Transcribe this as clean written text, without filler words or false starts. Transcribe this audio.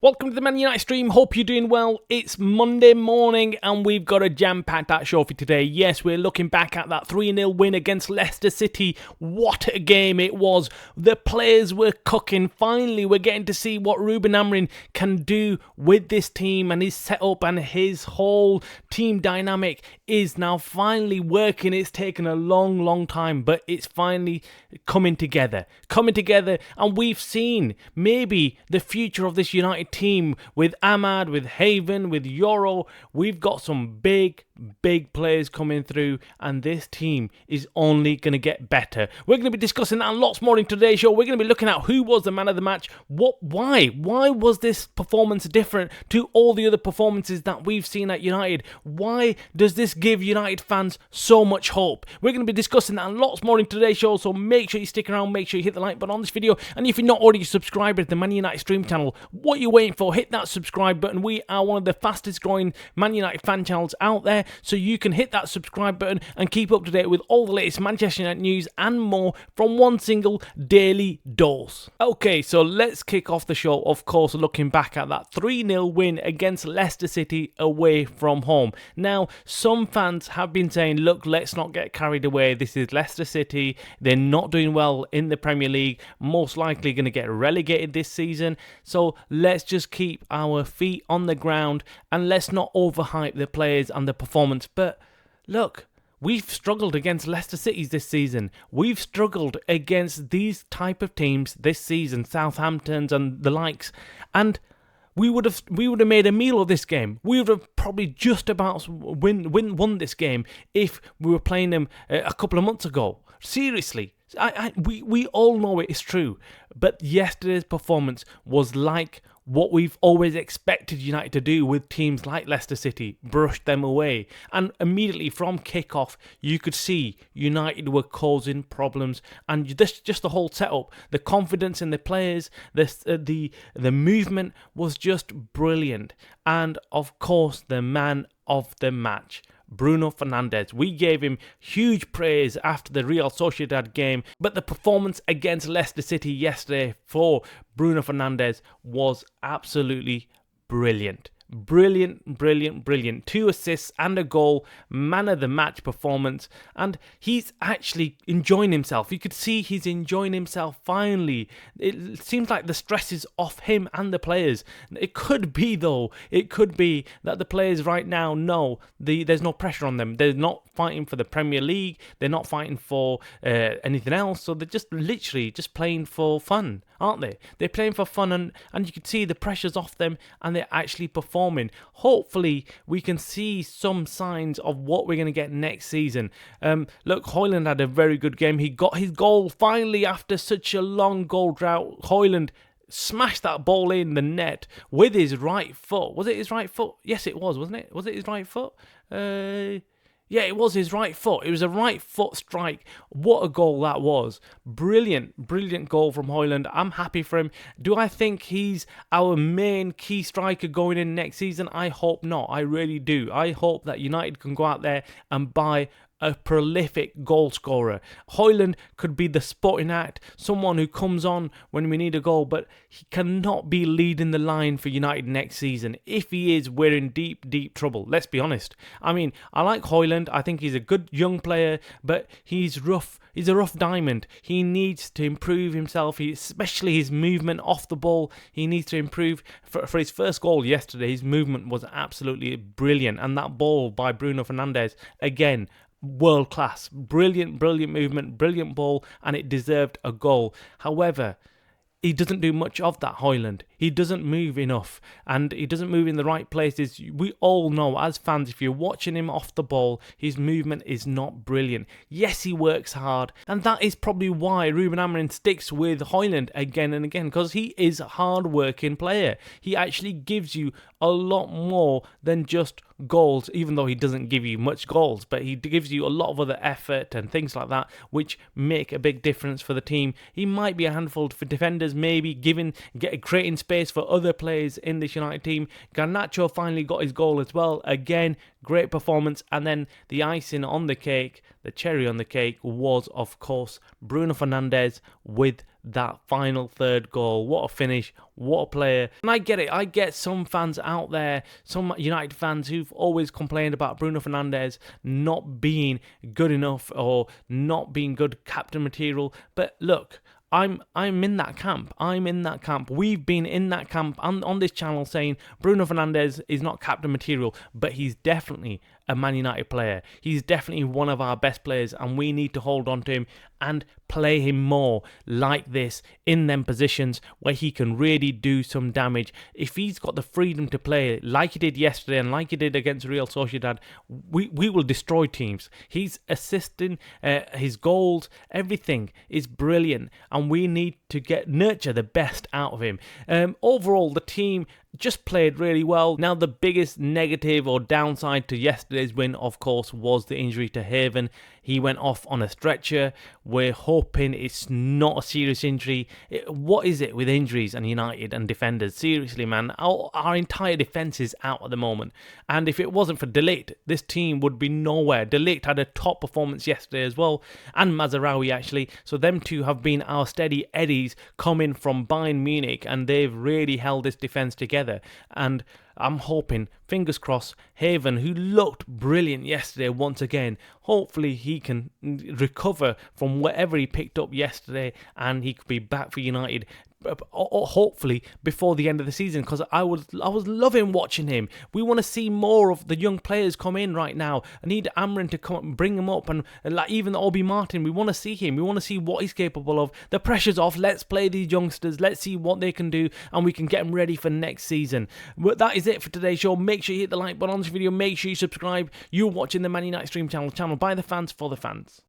Welcome to the Man United stream. Hope you're doing well. It's Monday morning and we've got a jam-packed show for today. Yes, we're looking back at that 3-0 win against Leicester City. What a game it was. The players were cooking. Finally, we're getting to see what Ruben Amorim can do with this team, and his setup and his whole team dynamic is now finally working. It's taken a long time, but it's finally coming together. And we've seen maybe the future of this United team with Ahmad, with Haven, with Euro. We've got some big players coming through, and this team is only going to get better. We're going to be discussing that and lots more in today's show. We're going to be looking at who was the man of the match. Why was this performance different to all the other performances that we've seen at United? Why does this give United fans so much hope? We're going to be discussing that and lots more in today's show, so make sure you stick around, make sure you hit the like button on this video, and if you're not already subscribed to the Man United stream channel, what are you waiting for? Hit that subscribe button. We are one of the fastest growing Man United fan channels out there, so you can hit that subscribe button and keep up to date with all the latest Manchester United news and more from one single daily dose. Okay, so let's kick off the show, of course, looking back at that 3-0 win against Leicester City away from home. Now, some fans have been saying, look, let's not get carried away. This is Leicester City. They're not doing well in the Premier League, most likely going to get relegated this season. So let's just keep our feet on the ground and let's not overhype the players and the performance. But look, we've struggled against Leicester City this season. We've struggled against these type of teams this season, Southamptons and the likes, and we would have made a meal of this game. We would have probably just about won this game if we were playing them a couple of months ago. Seriously. We all know it is true, but yesterday's performance was like what we've always expected United to do with teams like Leicester City, brush them away. And immediately from kickoff, you could see United were causing problems, and just the whole setup, the confidence in the players, the movement was just brilliant. And of course, the man of the match, Bruno Fernandes. We gave him huge praise after the Real Sociedad game, but the performance against Leicester City yesterday for Bruno Fernandes was absolutely brilliant. Brilliant. 2 assists and a goal, man of the match performance, and he's actually enjoying himself. You could see he's enjoying himself finally. It seems like the stress is off him and the players. It could be that the players right now know there's no pressure on them. They're not fighting for the Premier League. They're not fighting for anything else. So they're just literally just playing for fun, aren't they? They're playing for fun, and you can see the pressure's off them, and they're actually performing. Hopefully, we can see some signs of what we're going to get next season. Look, Højlund had a very good game. He got his goal finally after such a long goal drought. Højlund smashed that ball in the net with his right foot. Was it his right foot? Yes, it was, wasn't it? Was it his right foot? Yeah, it was his right foot. It was a right foot strike. What a goal that was. Brilliant goal from Højlund. I'm happy for him. Do I think he's our main key striker going in next season? I hope not. I really do. I hope that United can go out there and buy a prolific goal scorer. Højlund could be the sporting act, someone who comes on when we need a goal, but he cannot be leading the line for United next season. If he is, we're in deep trouble. Let's be honest. I mean, I like Højlund. I think he's a good young player, but he's rough. He's a rough diamond. He needs to improve himself, especially his movement off the ball. He needs to improve. For his first goal yesterday, his movement was absolutely brilliant, and that ball by Bruno Fernandes, again, world class. Brilliant movement, brilliant ball, and it deserved a goal. However, he doesn't do much of that, Højlund. He doesn't move enough, and he doesn't move in the right places. We all know as fans, if you're watching him off the ball, his movement is not brilliant. Yes, he works hard, and that is probably why Ruben Amorim sticks with Højlund again and again, because he is a hard-working player. He actually gives you a lot more than just goals, even though he doesn't give you much goals, but he gives you a lot of other effort and things like that, which make a big difference for the team. He might be a handful for defenders, maybe creating space for other players in this United team. Garnacho finally got his goal as well. Again, great performance. And then the icing on the cake, the cherry on the cake, was, of course, Bruno Fernandes with that final third goal. What a finish, what a player. And I get it, I get some fans out there, some United fans who've always complained about Bruno Fernandes not being good enough or not being good captain material. But look, I'm in that camp. I'm in that camp. We've been in that camp on this channel saying Bruno Fernandes is not captain material, but he's definitely a Man United player. He's definitely one of our best players, and we need to hold on to him and play him more like this in them positions where he can really do some damage. If he's got the freedom to play like he did yesterday and like he did against Real Sociedad, we will destroy teams. He's assisting, his goals, everything is brilliant, and we need to nurture the best out of him. Overall, the team just played really well. Now, the biggest negative or downside to yesterday's win, of course, was the injury to Haven. He went off on a stretcher. We're hoping it's not a serious injury. What is it with injuries and United and defenders? Seriously, man, our entire defence is out at the moment. And if it wasn't for De Ligt, this team would be nowhere. De Ligt had a top performance yesterday as well, and Mazraoui actually. So them two have been our steady eddies coming from Bayern Munich, and they've really held this defence together. And I'm hoping, fingers crossed, Haven, who looked brilliant yesterday once again, hopefully he can recover from whatever he picked up yesterday and he could be back for United, hopefully before the end of the season, because I was loving watching him. We want to see more of the young players come in right now. I need Amrin to come up and bring him up, and like even Obi Martin, we want to see him. We want to see what he's capable of. The pressure's off. Let's play these youngsters. Let's see what they can do, and we can get them ready for next season. But that is it for today's show. Make sure you hit the like button on this video. Make sure you subscribe. You're watching the Man United Stream channel by the fans for the fans.